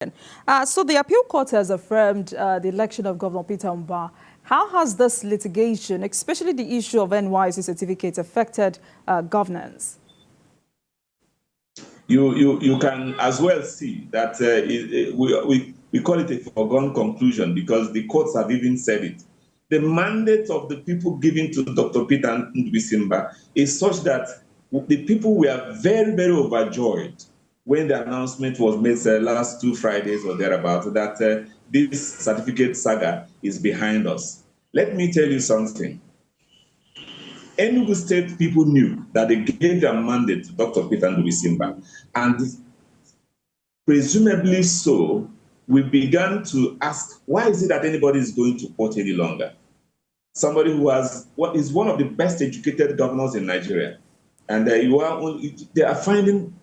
So the appeal court has affirmed the election of Governor Peter Mbah. How has this litigation, especially the issue of NYC certificates, affected governance? You can as well see that we call it a foregone conclusion because the courts have even said it. The mandate of the people given to Dr. Peter Mbah is such that the people were very, very overjoyed when the announcement was made last 2 Fridays or thereabout that this certificate saga is behind us. Let me tell you something. Enugu State people knew that they gave their mandate to Dr. Peter Mbah, and presumably so, we began to ask, why is it that anybody is going to court any longer? Somebody who is one of the best educated governors in Nigeria, and they are finding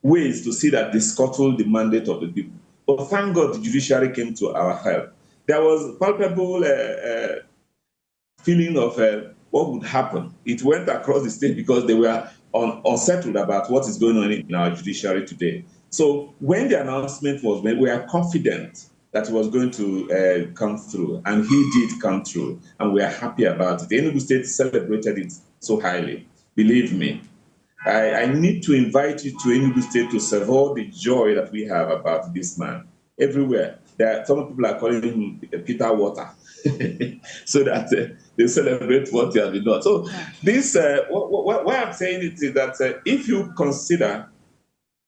ways to see that they scuttle the mandate of the people. But thank God the judiciary came to our help. There was palpable feeling of what would happen. It went across the state because they were unsettled about what is going on in our judiciary today. So when the announcement was made, we are confident that it was going to come through, and he did come through, and we are happy about it. The Enugu State celebrated it so highly. Believe me, I need to invite you to Enugu State to savor the joy that we have about this man. Everywhere, some people are calling him Peter Water, so that they celebrate what he has been done. So this, why I'm saying it is that if you consider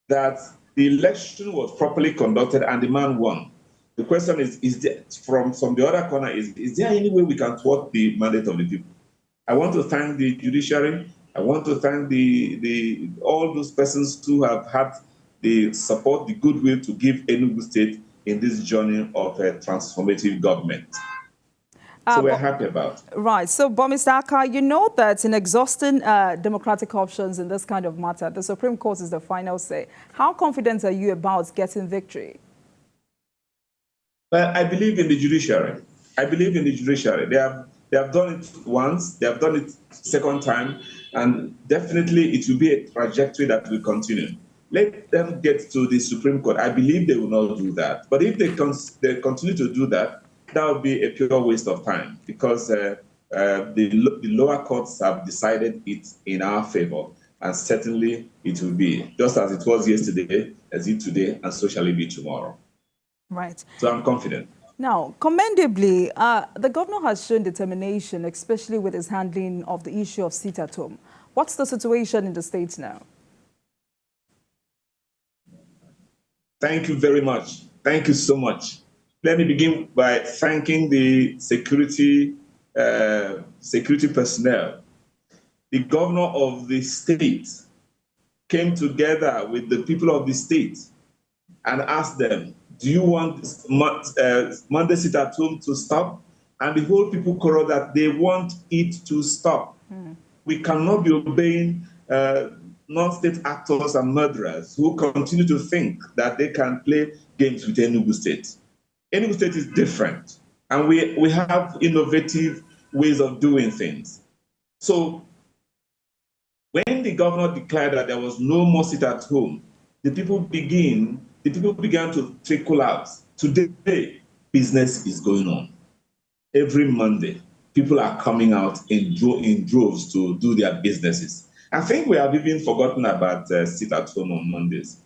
that the election was properly conducted and the man won, the question is there, from the other corner, is there any way we can thwart the mandate of the people? I want to thank the judiciary. I want to thank all those persons who have had the support, the goodwill to give Enugu State in this journey of a transformative government. So we're happy about it. Right. So, Mr. Aka, you know that in exhausting democratic options in this kind of matter, the Supreme Court is the final say. How confident are you about getting victory? Well, I believe in the judiciary. I believe in the judiciary. They have done it once, they have done it second time, and definitely it will be a trajectory that will continue. Let them get to the Supreme Court. I believe they will not do that. But if they continue to do that, that would be a pure waste of time because the lower courts have decided it in our favor. And certainly it will be, just as it was yesterday, as it today, and so shall it be tomorrow. Right. So I'm confident. Now, commendably, the governor has shown determination, especially with his handling of the issue of sit at home. What's the situation in the States now? Thank you very much. Thank you so much. Let me begin by thanking the security personnel. The governor of the state came together with the people of the state and asked them, do you want Monday sit at home to stop? And the whole people chorused that they want it to stop. We cannot be obeying non-state actors and murderers who continue to think that they can play games with Enugu State. Enugu State is different, and we have innovative ways of doing things. So when the governor declared that there was no more sit at home, the people began to trickle out. Today, business is going on. Every Monday, people are coming out in droves to do their businesses. I think we have even forgotten about sit at home on Mondays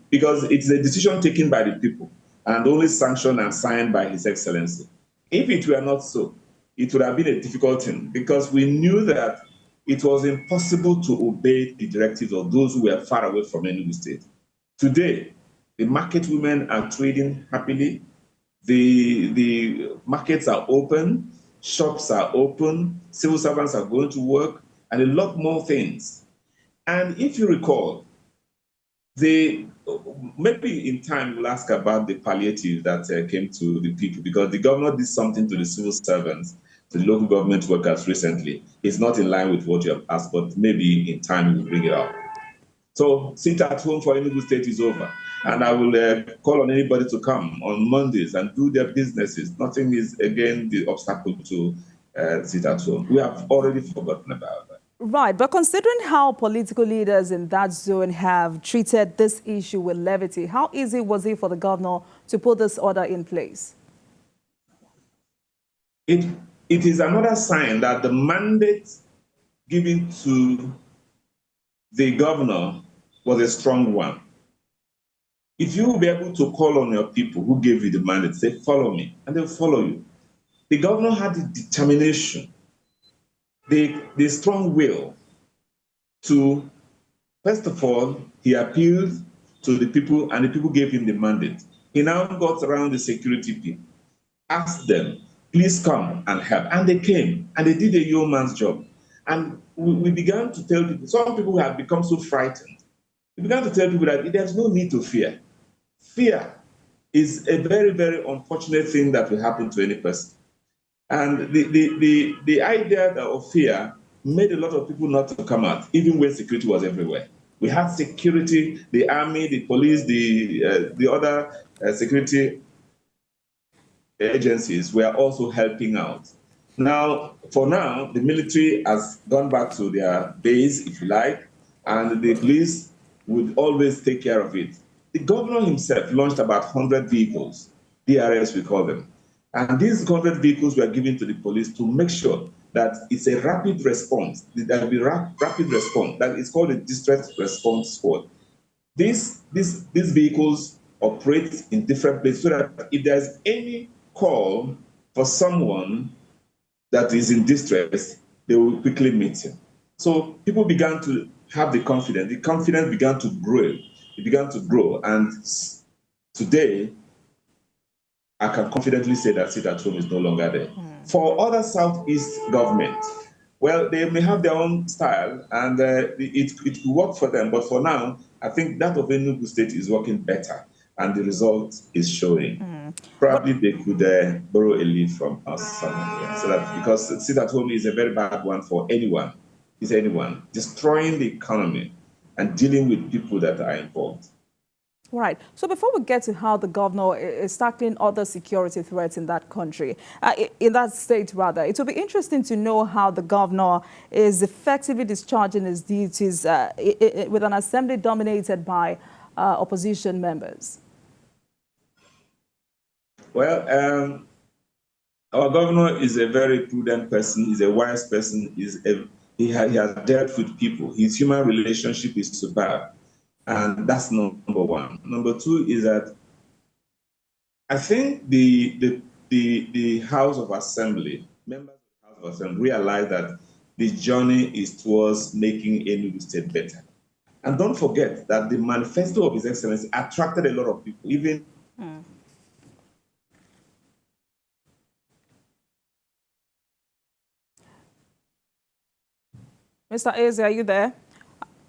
because it's a decision taken by the people and only sanctioned and signed by His Excellency. If it were not so, it would have been a difficult thing because we knew that it was impossible to obey the directives of those who were far away from Enugu State. Today, the market women are trading happily. The markets are open, shops are open, civil servants are going to work, and a lot more things. And if you recall, maybe in time we'll ask about the palliative that came to the people because the governor did something to the civil servants, to the local government workers recently. It's not in line with what you have asked, but maybe in time we'll bring it up. So sit at home for Enugu State is over. And I will call on anybody to come on Mondays and do their businesses. Nothing is, again, the obstacle to sit at home. We have already forgotten about that. Right, but considering how political leaders in that zone have treated this issue with levity, how easy was it for the governor to put this order in place? It, it is another sign that the mandate given to the governor was a strong one. If you will be able to call on your people who gave you the mandate, say, follow me, and they'll follow you. The governor had the determination, the strong will to, first of all, he appealed to the people and the people gave him the mandate. He now got around the security people, asked them, please come and help. And they came and they did a yeoman's job. And we began to tell people, some people have become so frightened. We began to tell people that there's no need to fear. Fear is a very, very unfortunate thing that will happen to any person. And the idea of fear made a lot of people not to come out, even when security was everywhere. We had security, the army, the police, the other security agencies were also helping out. Now, for now, the military has gone back to their base, if you like, and the police would always take care of it. The governor himself launched about 100 vehicles, DRS we call them. And these 100 vehicles were given to the police to make sure that it's a rapid response. There will be rapid response. That is called a distress response squad. These vehicles operate in different places so that if there's any call for someone that is in distress, they will quickly meet him. So people began to have the confidence. The confidence began to grow. It began to grow. And today, I can confidently say that sit at home is no longer there. For other Southeast governments, well, they may have their own style and it will work for them. But for now, I think that of Enugu State is working better and the result is showing. Probably they could borrow a lead from us somewhere. So that, because sit at home is a very bad one for anyone. Is anyone destroying the economy and dealing with people that are involved. Right. So before we get to how the governor is tackling other security threats in that country, in that state rather, it will be interesting to know how the governor is effectively discharging his duties with an assembly dominated by opposition members. Well, our governor is a very prudent person, he's a wise person, he has dealt with people. His human relationship is superb. And that's number one. Number two is that I think the House of Assembly, members of the House of Assembly realize that the journey is towards making Enugu State better. And don't forget that the manifesto of His Excellency attracted a lot of people, even Mr. Eze, are you there?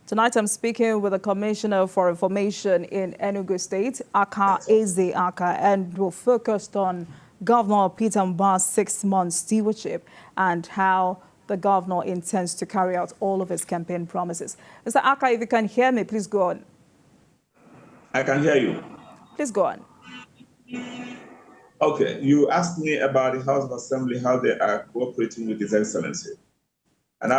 Tonight, I'm speaking with the Commissioner for Information in Enugu State, Aka Eze Aka, and we're focused on Governor Peter Mbah's 6-month stewardship and how the governor intends to carry out all of his campaign promises. Mr. Aka, if you can hear me, please go on. I can hear you. Please go on. Okay, you asked me about the House of Assembly, how they are cooperating with His Excellency. And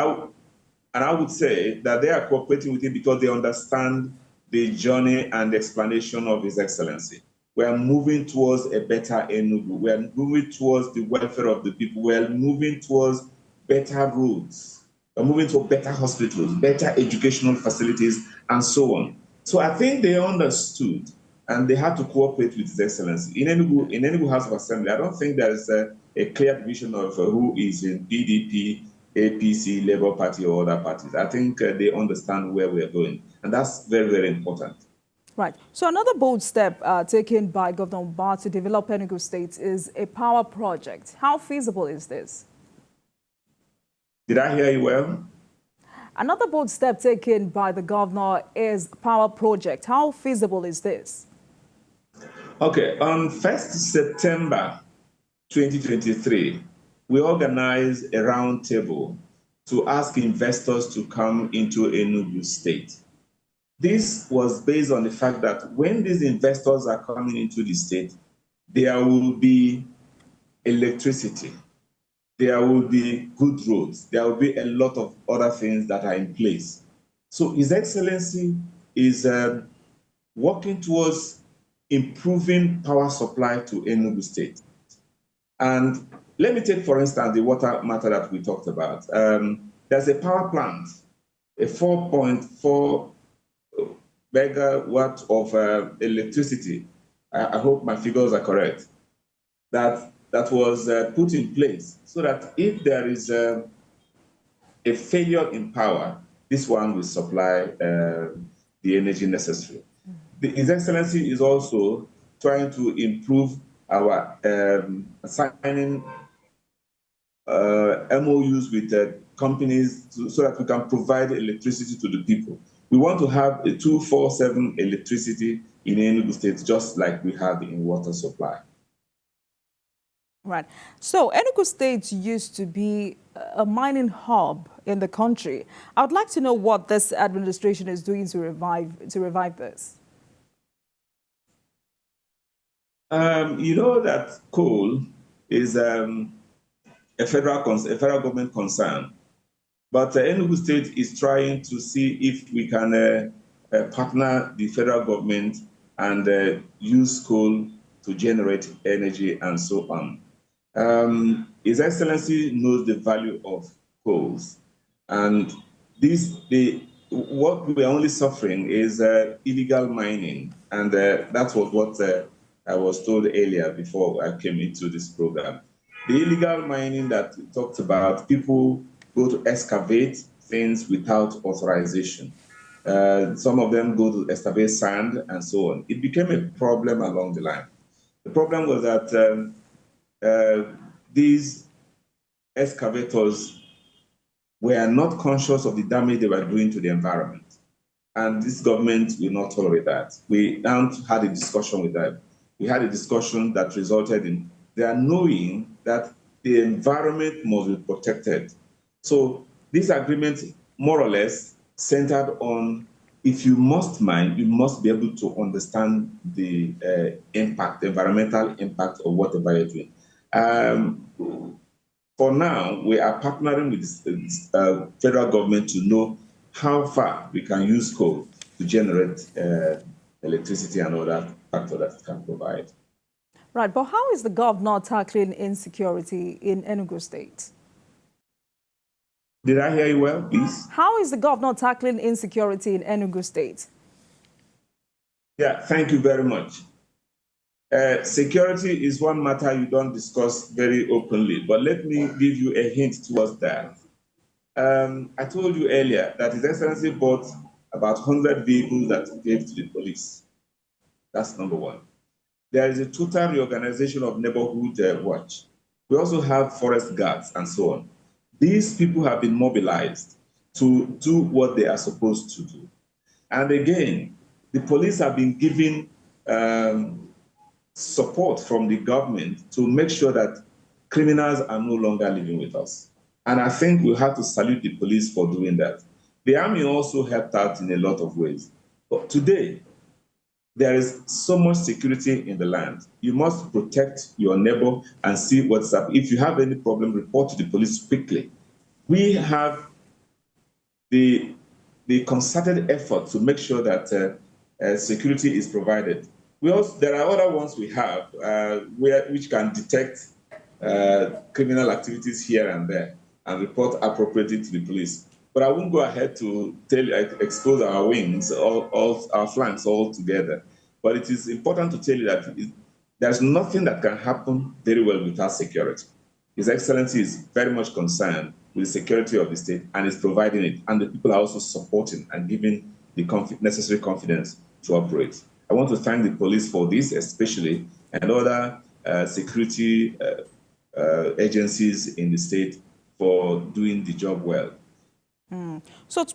I would say that they are cooperating with him because they understand the journey and the explanation of His Excellency. We are moving towards a better Enugu. We are moving towards the welfare of the people. We are moving towards better roads. We are moving to better hospitals, better educational facilities, and so on. So I think they understood and they had to cooperate with His Excellency. In Enugu House of Assembly, I don't think there is a clear division of who is in PDP, APC, Labour Party, or other parties. I think they understand where we are going. And that's very, very important. Right. So another bold step taken by Governor Mbah to develop Enugu State is a power project. How feasible is this? Did I hear you well? Another bold step taken by the governor is power project. How feasible is this? Okay. On 1st September 2023, we organized a roundtable to ask investors to come into Enugu State. This was based on the fact that when these investors are coming into the state, there will be electricity, there will be good roads. There will be a lot of other things that are in place. So His Excellency is working towards improving power supply to Enugu State. And let me take, for instance, the water matter that we talked about. There's a power plant, a 4.4 megawatt of electricity. I hope my figures are correct. That was put in place so that if there is a failure in power, this one will supply the energy necessary. His Excellency is also trying to improve our signing MOUs with companies so that we can provide electricity to the people. We want to have a 24/7 electricity in Enugu State, just like we have in water supply. Right. So Enugu State used to be a mining hub in the country. I would like to know what this administration is doing to revive this. You know that coal is a federal government concern, but Enugu State is trying to see if we can partner the federal government and use coal to generate energy and so on. His Excellency knows the value of coals, and what we are only suffering is illegal mining, and that was what I was told earlier before I came into this program. The illegal mining that we talked about, people go to excavate things without authorization. Some of them go to excavate sand and so on. It became a problem along the line. The problem was that these excavators were not conscious of the damage they were doing to the environment. And this government will not tolerate that. We had a discussion with them. We had a discussion that resulted in their knowing that the environment must be protected. So this agreement, more or less, centered on if you must mine, you must be able to understand the environmental impact of whatever you're doing. For now, we are partnering with the federal government to know how far we can use coal to generate electricity and other factors that it can provide. Right, but how is the governor tackling insecurity in Enugu State? Did I hear you well, please? How is the governor tackling insecurity in Enugu State? Yeah, thank you very much. Security is one matter you don't discuss very openly, but let me give you a hint towards that. I told you earlier that His Excellency bought about 100 vehicles that he gave to the police. That's number one. There is a total reorganization of neighborhood watch. We also have forest guards and so on. These people have been mobilized to do what they are supposed to do. And again, the police have been given support from the government to make sure that criminals are no longer living with us. And I think we have to salute the police for doing that. The army also helped out in a lot of ways. But today, there is so much security in the land. You must protect your neighbor and see what's up. If you have any problem, report to the police quickly. We have the concerted effort to make sure that security is provided. There are other ones we have which can detect criminal activities here and there and report appropriately to the police. But I won't go ahead to expose our wings, all our flanks all together. But it is important to tell you that there's nothing that can happen very well without security. His Excellency is very much concerned with the security of the state and is providing it. And the people are also supporting and giving the necessary confidence to operate. I want to thank the police for this, especially, and other security agencies in the state for doing the job well. So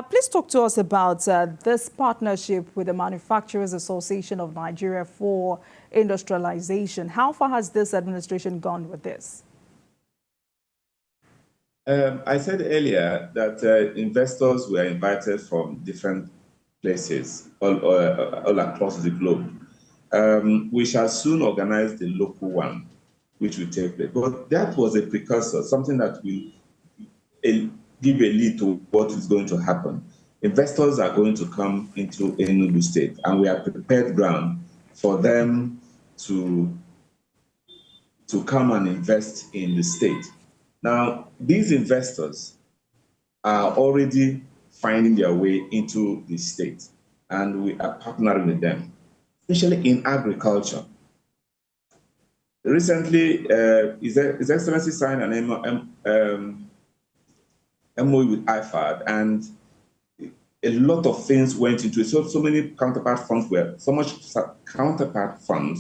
please talk to us about this partnership with the Manufacturers Association of Nigeria for industrialization. How far has this administration gone with this? I said earlier that investors were invited from different places all across the globe. We shall soon organize the local one. which will take place. But that was a precursor, something that will give a lead to what is going to happen. Investors are going to come into Enugu State, and we are prepared ground for them to come and invest in the state. Now, these investors are already finding their way into the state, and we are partnering with them, especially in agriculture. Recently, His Excellency signed an MOU with IFAD, and a lot of things went into it. So many counterpart funds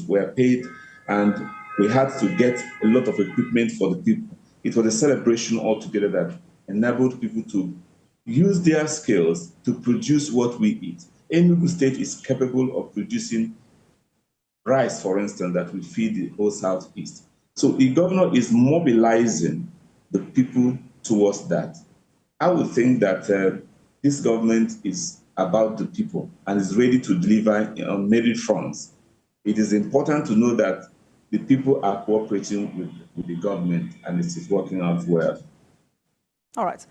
were paid, and we had to get a lot of equipment for the people. It was a celebration altogether that enabled people to use their skills to produce what we eat. Enugu State is capable of producing rice, for instance, that will feed the whole Southeast. So the governor is mobilizing the people towards that. I would think that this government is about the people and is ready to deliver on many fronts. It is important to know that the people are cooperating with the government, and it is working out well. All right.